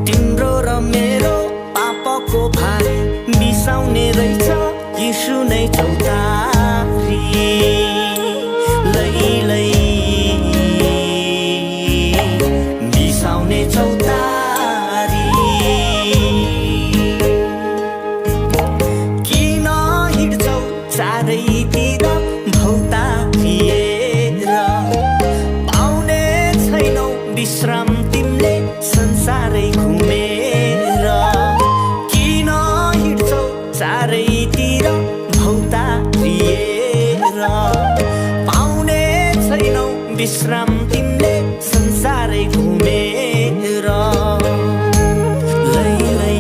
तिम्रो र मेरो पापको भार मिसाउने रहेछ यीशु नै चौतारी लै मिसाउने चौतारी किन हिँड्छौ चारैतिर भौतारिएर पाउने छैनौ विश्राम तिमीले संसारै घुमेर किन हिँड्छौ चारैतिर भौतारिएर पाउने छैनौ विश्राम